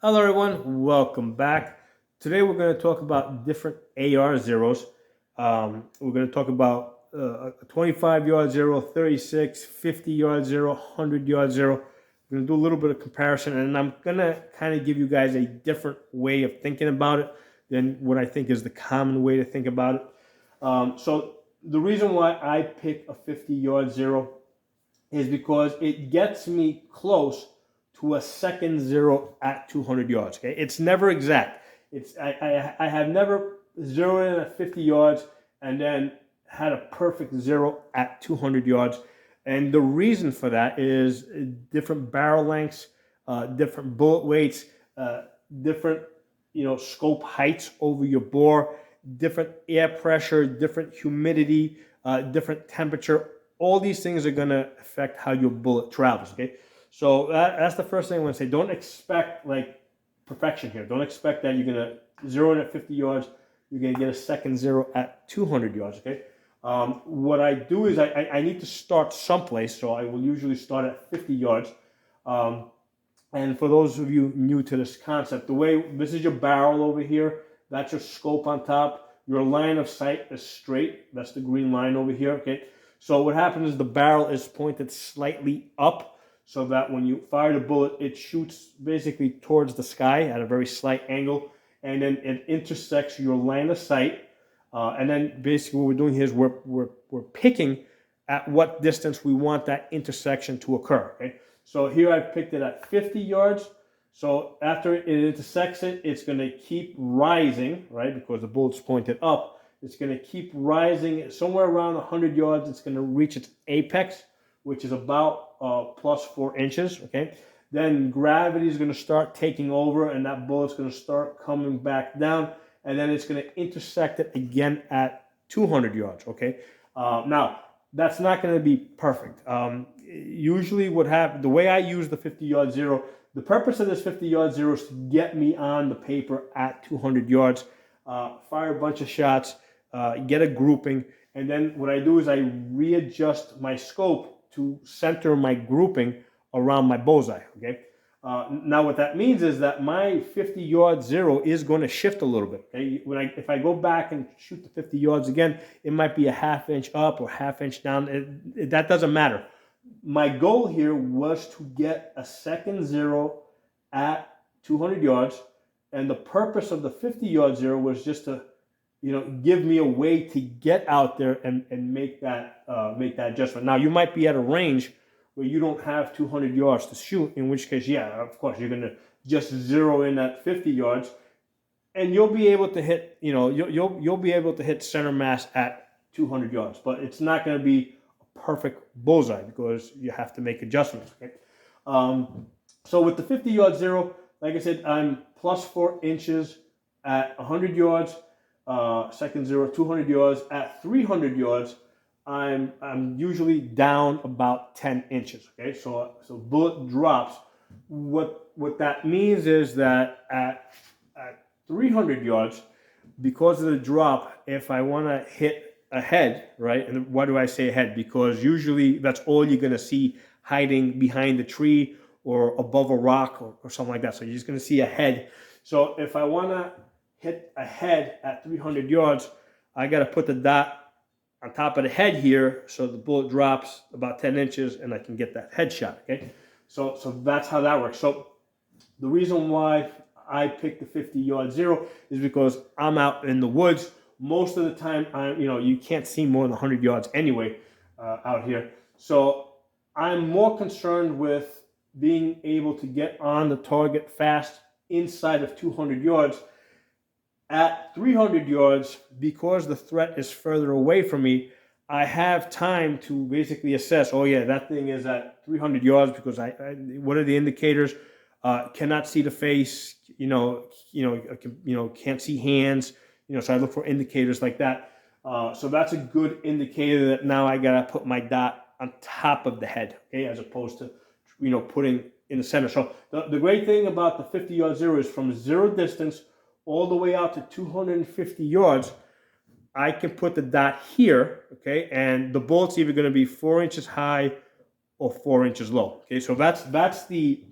Hello everyone, welcome back. Today we're going to talk about different AR zeros. We're going to talk about a 25 yard zero, 36, 50 yard zero, 100 yard zero. We're going to do a little bit of comparison, and I'm going to kind of give you guys a different way of thinking about it than what I think is the common way to think about it. So the reason why I pick a 50 yard zero is because it gets me close to a second zero at 200 yards. Okay, it's never exact. I have never zeroed in at 50 yards and then had a perfect zero at 200 yards. And the reason for that is different barrel lengths, different bullet weights, different scope heights over your bore, different air pressure, different humidity, different temperature. All these things are going to affect how your bullet travels. Okay, so that's the first thing I want to say. Don't expect like perfection here. Don't expect that you're going to zero in at 50 yards. You're going to get a second zero at 200 yards. Okay. What I do is I need to start someplace, so I will usually start at 50 yards. And for those of you new to this concept, this is your barrel over here. That's your scope on top. Your line of sight is straight. That's the green line over here. Okay. So what happens is the barrel is pointed slightly up so that when you fire the bullet, it shoots basically towards the sky at a very slight angle, and then it intersects your line of sight. And then basically what we're doing here is we're picking at what distance we want that intersection to occur. Okay, so here I've picked it at 50 yards. So after it intersects it, it's going to keep rising, right? Because the bullet's pointed up. It's going to keep rising somewhere around 100 yards. It's going to reach its apex, which is about plus 4 inches. Okay, then gravity is going to start taking over, and that bullet's going to start coming back down, and then it's going to intersect it again at 200 yards. Okay, now that's not going to be perfect. Usually, the way I use the 50 yard zero, the purpose of this 50 yard zero is to get me on the paper at 200 yards, fire a bunch of shots, get a grouping, and then what I do is I readjust my scope to center my grouping around my bullseye. Okay. Now what that means is that my 50 yard zero is going to shift a little bit. Okay. If I go back and shoot the 50 yards again, it might be a half inch up or half inch down. That doesn't matter. My goal here was to get a second zero at 200 yards, and the purpose of the 50 yard zero was just to give me a way to get out there and make that adjustment. Now you might be at a range where you don't have 200 yards to shoot, in which case, yeah, of course, you're going to just zero in at 50 yards, and you'll be able to hit, you'll be able to hit center mass at 200 yards, but it's not going to be a perfect bullseye because you have to make adjustments. Okay? So with the 50 yard zero, like I said, I'm plus 4 inches at 100 yards. Second zero, 200 yards. At 300 yards, I'm usually down about 10 inches. Okay, so bullet drops. What that means is that at 300 yards, because of the drop, if I want to hit a head, right? And why do I say a head? Because usually that's all you're going to see hiding behind a tree or above a rock or something like that. So you're just going to see a head. So if I want to hit a head at 300 yards, I got to put the dot on top of the head here so the bullet drops about 10 inches and I can get that headshot. Okay, so that's how that works. So the reason why I picked the 50 yard zero is because I'm out in the woods most of the time. You can't see more than 100 yards anyway out here. So I'm more concerned with being able to get on the target fast inside of 200 yards. At 300 yards, because the threat is further away from me, I have time to basically assess, oh yeah, that thing is at 300 yards because what are the indicators? Cannot see the face, can't see hands, so I look for indicators like that. So that's a good indicator that now I got to put my dot on top of the head, okay, as opposed to, putting in the center. So the great thing about the 50 yard zero is from zero distance all the way out to 250 yards, I can put the dot here, okay, and the bullet's either going to be 4 inches high or 4 inches low. Okay, so that's the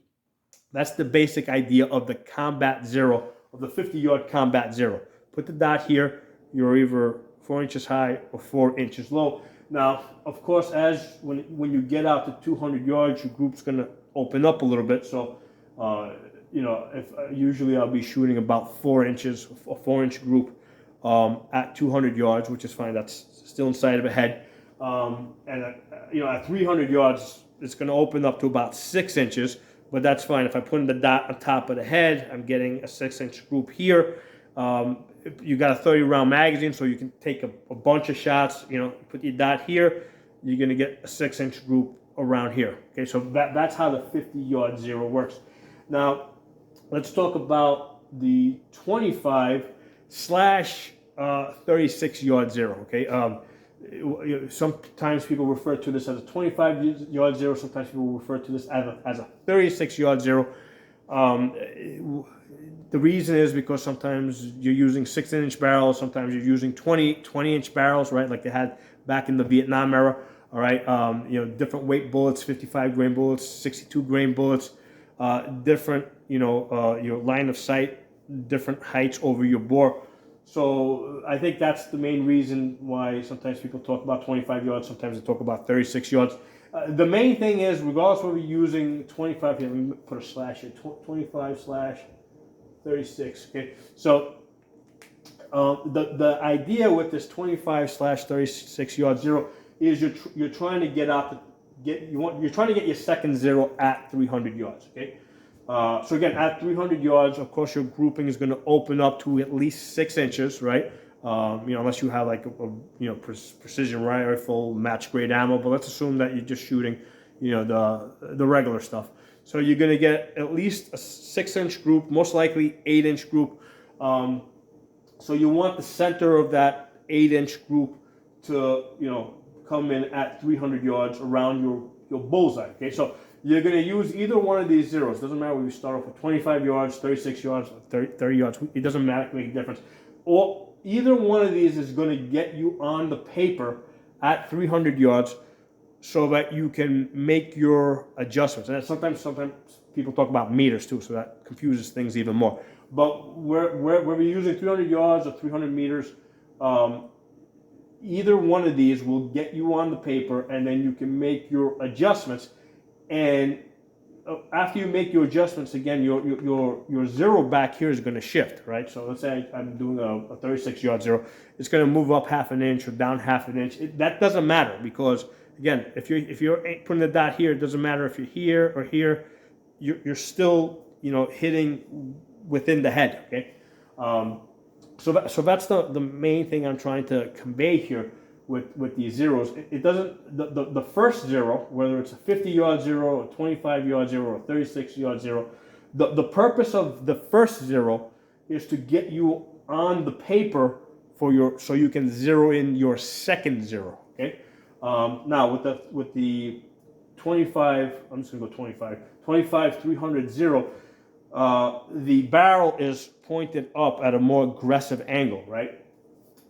That's the basic idea of the combat zero, of the 50-yard combat zero. Put the dot here. You're either 4 inches high or 4 inches low. Now, of course, as when you get out to 200 yards, your group's going to open up a little bit. So, if usually I'll be shooting about 4 inches, a 4-inch group at 200 yards, which is fine. That's still inside of a head. At 300 yards, it's going to open up to about 6 inches. But that's fine. If I put in the dot on top of the head, I'm getting a 6-inch group here. You got a 30-round magazine, so you can take a bunch of shots. Put your dot here, you're going to get a 6-inch group around here. Okay, so that's how the 50-yard zero works. Now, let's talk about the 25 slash 36-yard zero. Okay. Sometimes people refer to this as a 25-yard zero. Sometimes people refer to this as a 36-yard zero. The reason is because sometimes you're using 16-inch barrels. Sometimes you're using 20-inch barrels, right? Like they had back in the Vietnam era. All right. Different weight bullets, 55-grain bullets, 62-grain bullets, different, your line of sight, different heights over your bore. So I think that's the main reason why sometimes people talk about 25 yards, sometimes they talk about 36 yards. The main thing is, regardless of whether you're using 25, here, let me put a slash here, 25 slash 36, okay? So the idea with this 25 slash 36 yard zero is you're trying to you're trying to get your second zero at 300 yards, okay? So again, at 300 yards, of course, your grouping is going to open up to at least 6 inches, right? Unless you have like a precision rifle, match grade ammo. But let's assume that you're just shooting, the regular stuff. So you're going to get at least a 6-inch group, most likely 8-inch group. So you want the center of that 8-inch group to, come in at 300 yards around your bullseye. Okay, so you're going to use either one of these zeros. Doesn't matter whether you start off with 25 yards, 36 yards, 30 yards. It doesn't matter, make a difference. Or either one of these is going to get you on the paper at 300 yards so that you can make your adjustments. And sometimes people talk about meters too, so that confuses things even more. But whether you're using 300 yards or 300 meters, either one of these will get you on the paper, and then you can make your adjustments. And after you make your adjustments, again, your zero back here is going to shift, right? So let's say I'm doing a 36-yard zero. It's going to move up half an inch or down half an inch. That doesn't matter because, again, if you're putting the dot here, it doesn't matter if you're here or here. You're still, hitting within the head, okay? So that's the main thing I'm trying to convey here with these zeros. It doesn't, the first zero, whether it's a 50-yard zero, a 25-yard zero, or a 36-yard zero, the purpose of the first zero is to get you on the paper so you can zero in your second zero, okay? Now with the 25, I'm just gonna go 25 300 zero, the barrel is pointed up at a more aggressive angle, right?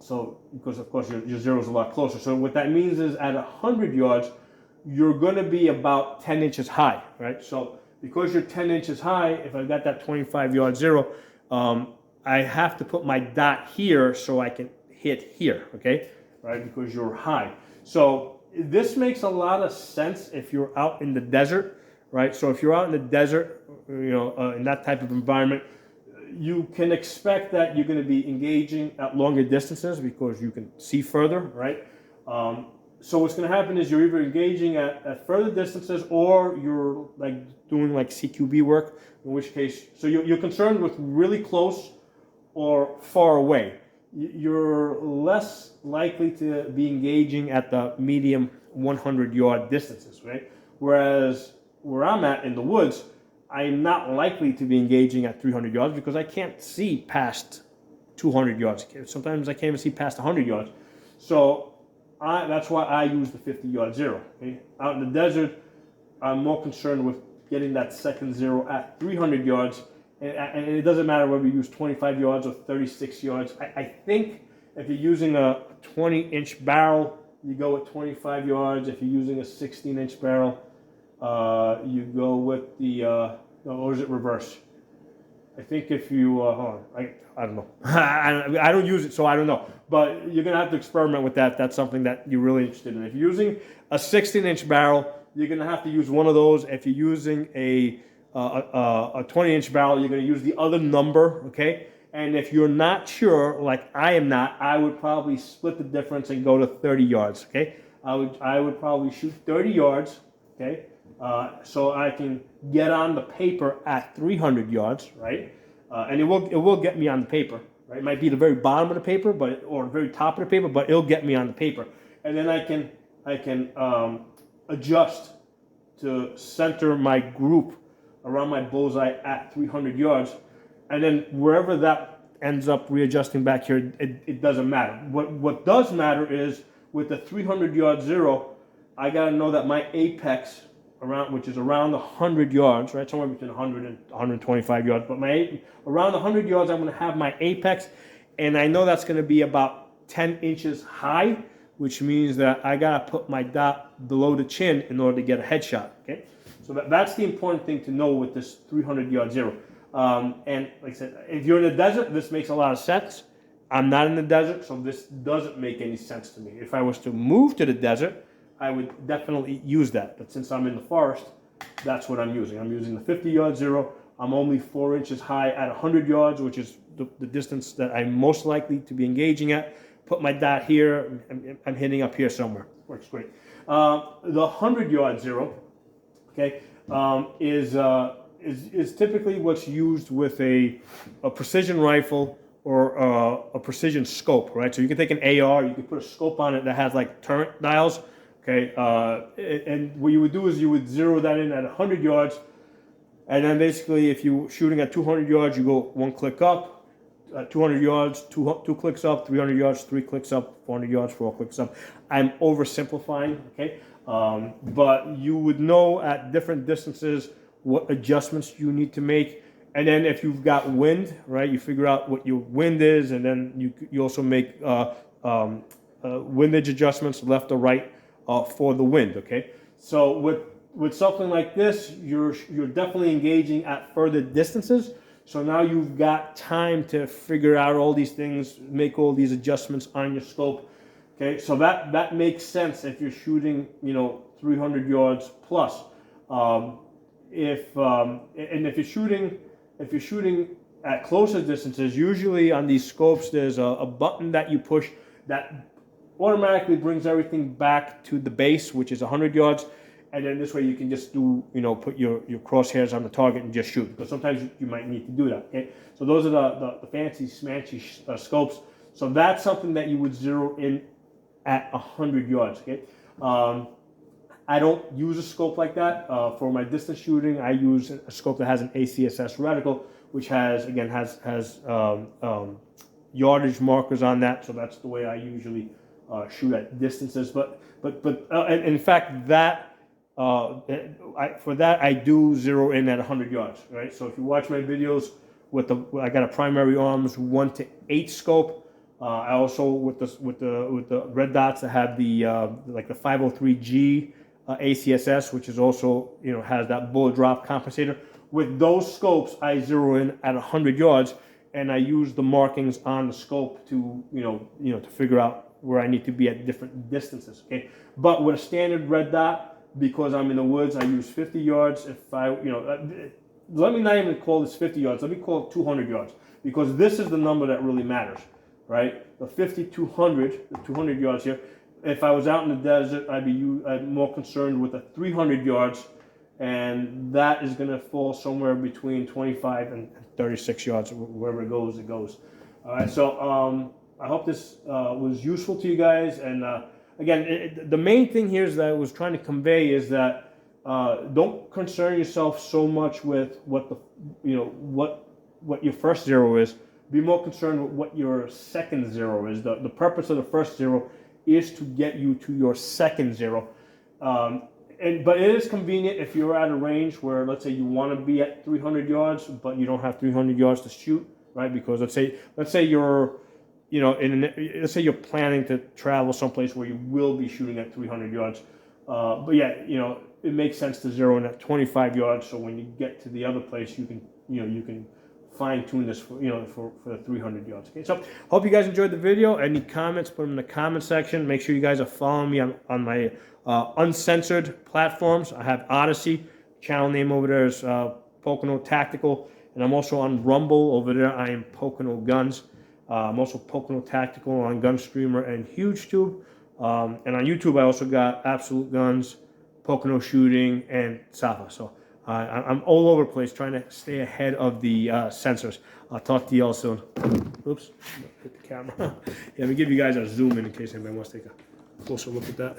So, because of course your zero is a lot closer. So what that means is at 100 yards, you're going to be about 10 inches high, right? So because you're 10 inches high, if I've got that 25-yard zero, I have to put my dot here so I can hit here, okay? Right, because you're high. So this makes a lot of sense if you're out in the desert, right? So if you're out in the desert, in that type of environment, you can expect that you're going to be engaging at longer distances because you can see further, right? So what's going to happen is you're either engaging at further distances or you're doing CQB work, in which case, so you're concerned with really close or far away. You're less likely to be engaging at the medium 100-yard distances, right? Whereas where I'm at in the woods, I'm not likely to be engaging at 300 yards because I can't see past 200 yards. Sometimes I can't even see past 100 yards. So that's why I use the 50-yard zero. Okay? Out in the desert, I'm more concerned with getting that second zero at 300 yards. And it doesn't matter whether you use 25 yards or 36 yards. I think if you're using a 20-inch barrel, you go with 25 yards. If you're using a 16-inch barrel, you go with the No, or is it reverse? I think if you, hold on, I don't know. I don't use it, so I don't know. But you're going to have to experiment with that. That's something that you're really interested in. If you're using a 16-inch barrel, you're going to have to use one of those. If you're using a 20-inch barrel, you're going to use the other number, okay? And if you're not sure, like I am not, I would probably split the difference and go to 30 yards, okay? I would probably shoot 30 yards, okay? So I can get on the paper at 300 yards, right? And it will get me on the paper, right? It might be the very bottom of the paper, or the very top of the paper, but it'll get me on the paper. And then I can adjust to center my group around my bullseye at 300 yards, and then wherever that ends up readjusting back here, it doesn't matter. What does matter is with the 300 yard zero, I gotta know that my apex which is around 100 yards, right? Somewhere between 100 and 125 yards. But around 100 yards, I'm going to have my apex, and I know that's going to be about 10 inches high, which means that I got to put my dot below the chin in order to get a headshot, okay? So that's the important thing to know with this 300 yard zero. And like I said, if you're in the desert, this makes a lot of sense. I'm not in the desert, so this doesn't make any sense to me. If I was to move to the desert, I would definitely use that. But since I'm in the forest, that's what I'm using. I'm using the 50 yard zero. I'm only 4 inches high at 100 yards, which is the distance that I'm most likely to be engaging at. Put my dot here. I'm hitting up here somewhere. Works great. The 100 yard zero, okay, is typically what's used with a precision rifle or a precision scope, right? So you can take an AR, you can put a scope on it that has like turret dials. Okay, and what you would do is you would zero that in at 100 yards, and then basically if you're shooting at 200 yards, you go 1 click up, 200 yards, two clicks up, 300 yards, 3 clicks up, 400 yards, 4 clicks up. I'm oversimplifying, okay, but you would know at different distances what adjustments you need to make, and then if you've got wind, right, you figure out what your wind is, and then you also make windage adjustments left or right. For the wind, okay? So with something like this, you're definitely engaging at further distances. So now you've got time to figure out all these things, make all these adjustments on your scope, okay? So that makes sense if you're shooting, 300 yards plus. If you're shooting at closer distances, usually on these scopes, there's a button that you push that automatically brings everything back to the base, which is 100 yards, and then this way you can just do, put your crosshairs on the target and just shoot, because sometimes you might need to do that, okay? So those are the fancy, smancy scopes. So that's something that you would zero in at 100 yards, okay? I don't use a scope like that. For my distance shooting, I use a scope that has an ACSS reticle, which has yardage markers on that, so that's the way I usually shoot at distances, but in fact for that I do zero in at 100 yards, right? So if you watch my videos I got a primary arms 1 to 8 scope. I also with the red dots I have the like the 503G ACSS, which is also has that bullet drop compensator. With those scopes, I zero in at 100 yards, and I use the markings on the scope to to figure out where I need to be at different distances, okay? But with a standard red dot, because I'm in the woods, I use 50 yards. If let me not even call this 50 yards, let me call it 200 yards, because this is the number that really matters, right? The 200 yards here. If I was out in the desert, I'd more concerned with the 300 yards, and that is gonna fall somewhere between 25 and 36 yards, wherever it goes, it goes. All right, so I hope this was useful to you guys. And again, the main thing here is that I was trying to convey is that don't concern yourself so much with what your first zero is. Be more concerned with what your second zero is. The purpose of the first zero is to get you to your second zero. But it is convenient if you're at a range where, let's say, you want to be at 300 yards, but you don't have 300 yards to shoot, right? Because let's say you're let's say you're planning to travel someplace where you will be shooting at 300 yards. But yeah, you know, it makes sense to zero in at 25 yards. So when you get to the other place, you can, you know, you can fine tune this for, you know, for the 300 yards. Okay, so hope you guys enjoyed the video. Any comments, put them in the comment section. Make sure you guys are following me on my uncensored platforms. I have Odyssey, channel name over there is Pocono Tactical, and I'm also on Rumble over there. I am Pocono Guns. I'm also Pocono Tactical on Gunstreamer and HugeTube. And on YouTube, I also got Absolute Guns, Pocono Shooting, and Safa. So I'm all over the place trying to stay ahead of the censors. I'll talk to you all soon. Oops, hit the camera. Yeah, let me give you guys a zoom in case anybody wants to take a closer look at that.